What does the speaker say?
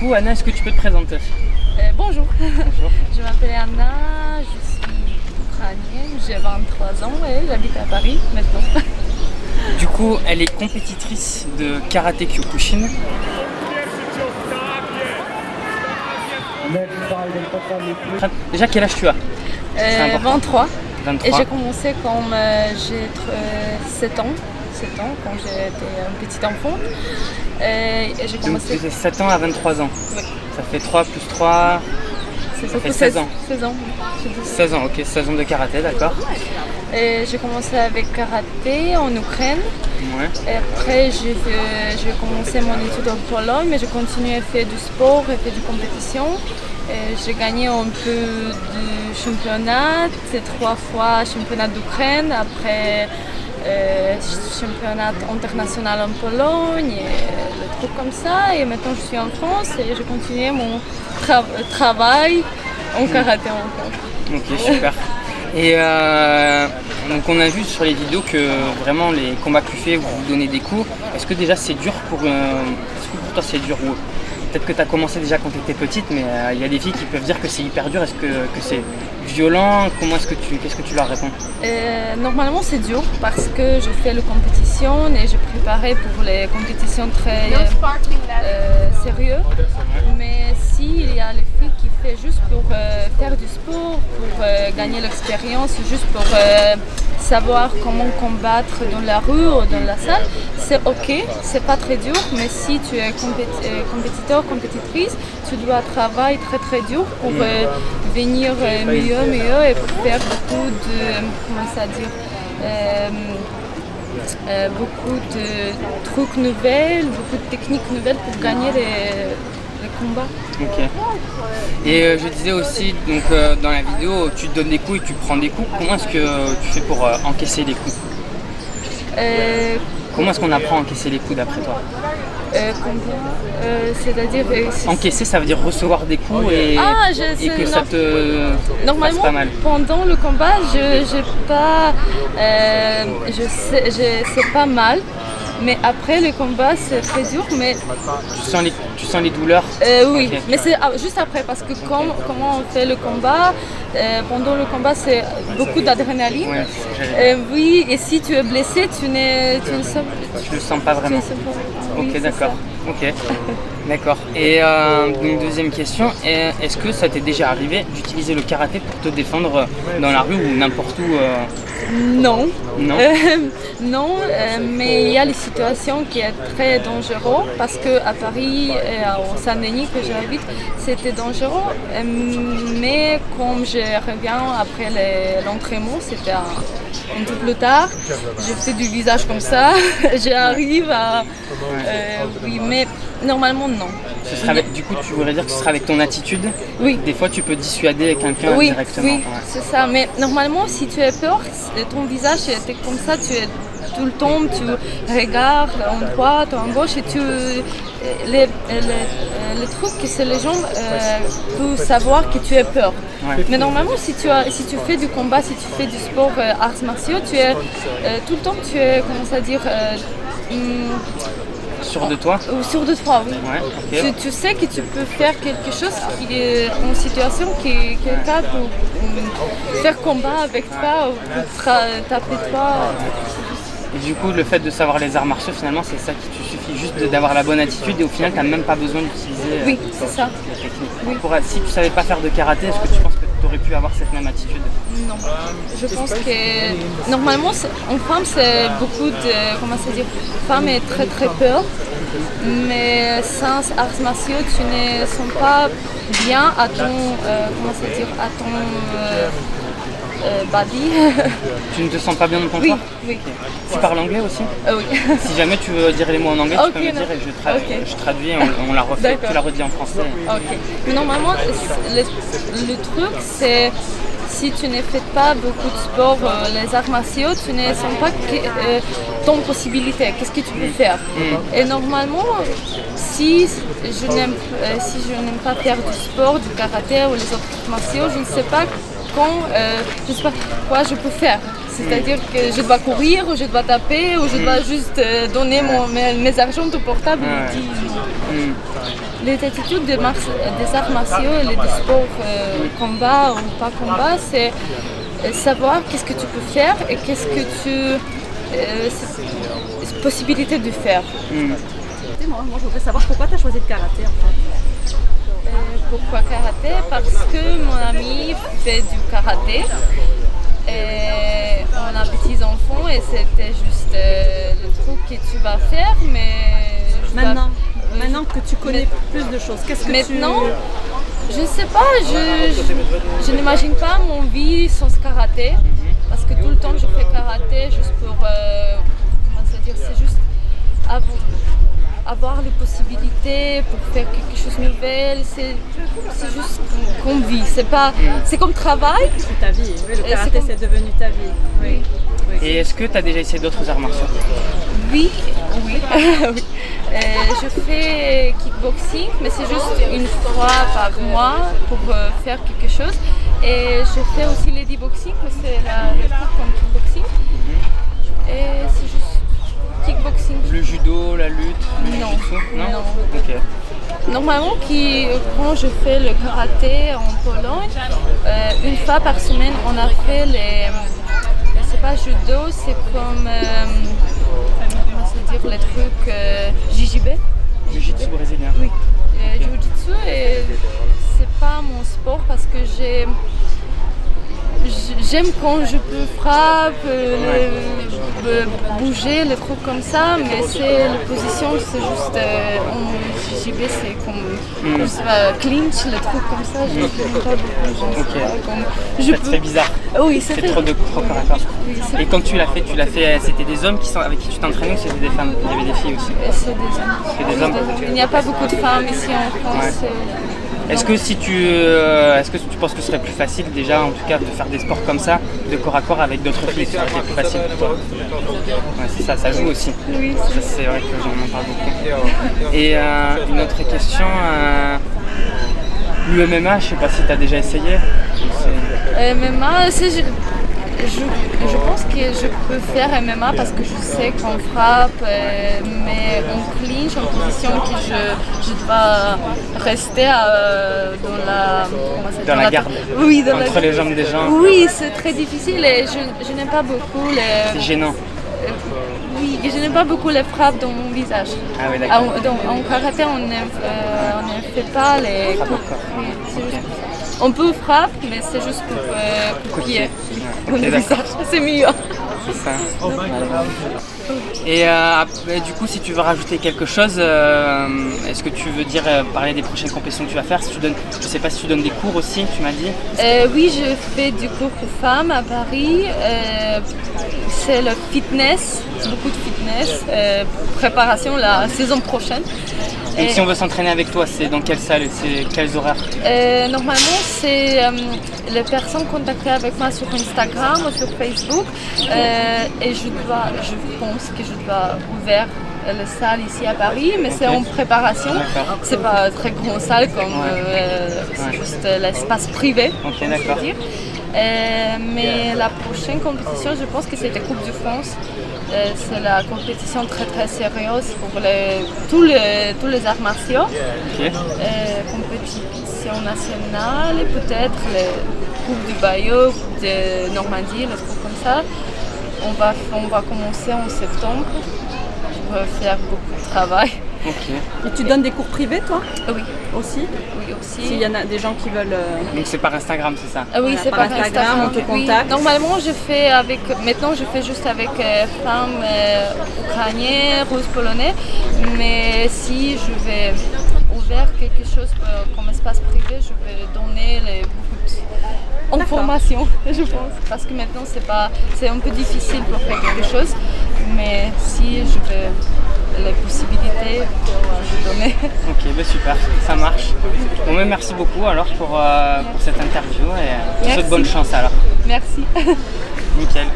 coup, Anna, est-ce que tu peux te présenter? Bonjour. Bonjour. Je m'appelle Anna, je suis ukrainienne, j'ai 23 ans et j'habite à Paris maintenant. Du coup, elle est compétitrice de karaté Kyokushin. Déjà, quel âge tu as? 23. 23. Et j'ai commencé quand j'ai 7 ans. 7 ans, quand j'étais un petit enfant. Et j'ai Donc, commencé. tu faisais 7 ans à 23 ans. Oui. Ça fait 3 plus 3, ça fait 16 ans. 16 ans. 16 ans, ok, 16 ans de karaté, d'accord. Et j'ai commencé avec karaté en Ukraine. Ouais. Et après, j'ai commencé mon étude en Pologne, mais j'ai continué à faire du sport et faire du compétition. Et j'ai gagné un peu du championnat, c'est 3 fois championnat d'Ukraine, après championnat international en Pologne, et le truc comme ça. Et maintenant, je suis en France et je continue mon travail en karaté encore. Ok, super. Et donc on a vu sur les vidéos que vraiment les combats que tu fais, vous vous donnez des coups. Est-ce que déjà c'est dur est-ce que pour toi c'est dur ou peut-être que tu as commencé déjà quand tu étais petite, mais il y a des filles qui peuvent dire que c'est hyper dur. Est-ce que c'est violent? Qu'est-ce que tu leur réponds? Normalement c'est dur parce que je fais les compétitions et je préparais pour les compétitions très sérieuses. Mais s'il y a les filles qui font juste pour faire du sport, pour gagner l'expérience, juste pour savoir comment combattre dans la rue ou dans la salle, c'est ok, c'est pas très dur, mais si tu es compétiteur, compétitrice, tu dois travailler très très dur pour venir mieux et pour faire beaucoup de, comment ça dire, beaucoup de trucs nouvelles, beaucoup de techniques nouvelles pour gagner les combats. Ok. Et je disais aussi, donc dans la vidéo, tu te donnes des coups et tu prends des coups. Comment est-ce que tu fais pour encaisser les coups? Comment est-ce qu'on apprend à encaisser les coups d'après toi? C'est-à-dire encaisser, ça veut dire recevoir des coups et que ça te normalement, fasse pas mal. Pendant le combat, je sais pas mal. Mais après le combat, c'est très dur. Mais Tu sens les douleurs? Oui, Okay. mais c'est juste après parce que comment on fait le combat, pendant le combat, c'est beaucoup d'adrénaline. Ouais, oui, et si tu es blessé, tu le sens pas vraiment. Oui, ok, d'accord. Ok, d'accord. Et donc deuxième question, est-ce que ça t'est déjà arrivé d'utiliser le karaté pour te défendre dans la rue ou n'importe où? Non. Non. Non, mais il y a les situations qui sont très dangereuses parce qu'à Paris et au Saint-Denis que j'habite, c'était dangereux. Mais comme je reviens après l'entraînement, c'était un peu plus tard, je fais du visage comme ça, j'arrive à... oui, mais normalement non. Du coup, tu voudrais dire que ce sera avec ton attitude? Oui. Des fois, tu peux dissuader quelqu'un directement. Oui, ouais. c'est ça. Mais normalement, si tu as peur, ton visage est comme ça, tu es tout le temps, tu regardes en droite, en gauche et le truc, c'est les gens peuvent savoir que tu as peur. Ouais. Mais normalement, si tu fais du combat, si tu fais du sport arts martiaux, tu es tout le temps, tu es, comment ça dire, sûr de toi? Sûr de toi, oui. Ouais, okay. Tu sais que tu peux faire quelque chose qui est en situation que quelqu'un peut faire combat avec toi ou peut taper toi. Et du coup, le fait de savoir les arts martiaux, finalement, c'est ça qui te suffit juste d'avoir la bonne attitude et au final, tu n'as même pas besoin d'utiliser oui, c'est ça. la technique. Oui. Si tu ne savais pas faire de karaté, est-ce que tu penses que tu aurais pu avoir cette même attitude? Non. Je pense que normalement, en femme, c'est beaucoup de. Comment ça dire? Femme est très très peur. Mais sans arts martiaux, tu ne sens pas bien à ton. Comment ça dire? À ton. Body. Tu ne te sens pas bien dans ton corps? Oui. Tu parles anglais aussi? Oui. Si jamais tu veux dire les mots en anglais, tu peux me dire et je traduis et on la refait, tu la redis en français. Ok. Mais normalement, le truc, c'est si tu ne fais pas beaucoup de sport, les arts martiaux, tu ne sens pas ton possibilité, qu'est-ce que tu peux faire. Et normalement, si je n'aime pas faire du sport, du karaté ou les autres arts martiaux, je ne sais pas je ne sais pas quoi je peux faire. C'est-à-dire que je dois courir, ou je dois taper, ou je dois juste donner mes argent au portable. Les attitudes des arts martiaux et des sports combat ou pas combat, c'est savoir qu'est-ce que tu peux faire et qu'est-ce que tu possibilité de faire. Moi, je voudrais savoir pourquoi tu as choisi le karaté en fait. Pourquoi karaté? Parce que mon ami fait du karaté. Et on a petits enfants et c'était juste le truc que tu vas faire, mais Maintenant que tu connais plus de choses, qu'est-ce que maintenant, je ne sais pas, je n'imagine pas mon vie sans karaté, parce que tout le temps je fais karaté juste pour, c'est juste avoir les possibilités pour faire quelque chose de nouvel, c'est juste comme vie, c'est comme travail. C'est ta vie, oui, le karaté c'est devenu ta vie. Oui. Et est-ce que tu as déjà essayé d'autres arts martiaux? Oui. Oui. Je fais kickboxing, mais c'est juste une fois par mois pour faire quelque chose. Et je fais aussi ladyboxing, mais c'est le truc comme kickboxing. Et c'est juste kickboxing. Le judo, la lutte, le jiu-jitsu? Non. Ok. Normalement, quand je fais le karaté en Pologne, une fois par semaine, on a fait c'est pas judo, c'est comme les trucs JJB. Jiu-jitsu brésilien. Oui. Jiu-jitsu, et c'est pas mon sport parce que j'aime quand je peux frapper, bouger, les trucs comme ça, mais c'est la position, c'est juste en JJB, c'est comme je sais pas, clinch, les trucs comme ça, je n'aime pas beaucoup. C'est très bizarre. Oui, c'est trop corps à corps. Oui, et quand tu l'as fait, c'était des hommes avec qui tu t'entraînais ou c'était des femmes? Il y avait des filles aussi? C'est des hommes. C'est des hommes. Il n'y a pas beaucoup de femmes ici en France. Est-ce que tu penses que ce serait plus facile déjà, en tout cas, de faire des sports comme ça, de corps à corps avec d'autres filles? Ce serait plus facile pour toi? Ouais, c'est ça joue aussi. Oui. Ça, c'est vrai que j'en parle beaucoup. Et une autre question, l'UMMA, je sais pas si tu as déjà essayé? MMA, je pense que je peux faire MMA parce que je sais qu'on frappe, mais on clinch en position que je dois rester dans la garde. Oui, entre les jambes des gens. Oui, c'est très difficile et je n'aime pas beaucoup les... C'est gênant. Oui, je n'aime pas beaucoup les frappes dans mon visage. Ah oui, d'accord. En karaté, on ne fait pas les coups. On peut frapper, mais c'est juste pour copier. Okay, c'est mieux. C'est ça. Et du coup, si tu veux rajouter quelque chose, est-ce que tu veux parler des prochaines compétitions que tu vas faire? Je ne sais pas si tu donnes des cours aussi, tu m'as dit. Oui, je fais du cours pour femmes à Paris. C'est le fitness, beaucoup de fitness, préparation la saison prochaine. Et si on veut s'entraîner avec toi, c'est dans quelle salle et c'est quels horaires? Normalement, c'est les personnes contactées avec moi sur Instagram ou sur Facebook. Et je pense que je dois ouvrir la salle ici à Paris, mais c'est en préparation. C'est pas très grande salle comme c'est juste l'espace privé. Ok, d'accord. Mais la prochaine compétition, je pense que c'est la Coupe de France. C'est la compétition très très sérieuse pour tous les arts martiaux. Compétition nationale et peut-être les Coupes du Bayeux, Coupe de Normandie, les trucs comme ça. On va commencer en septembre. Je vais faire beaucoup de travail. Et tu donnes des cours privés, toi? Oui. Aussi? Oui, aussi. S'il y en a des gens qui veulent... Donc c'est par Instagram, c'est ça? Oui, voilà, c'est par Instagram, on te contacte. Oui. Normalement, maintenant je fais juste avec femmes ukrainiennes, russes, polonais. Mais si je vais ouvrir quelque chose comme espace privé, je vais donner beaucoup d'informations, je pense. Parce que maintenant, c'est un peu difficile pour faire quelque chose. Mais si je vais... les possibilités je vais donner. Ok, bah super, ça marche. Bon, mais merci beaucoup alors pour cette interview et je te souhaite bonne chance alors. Merci. Nickel.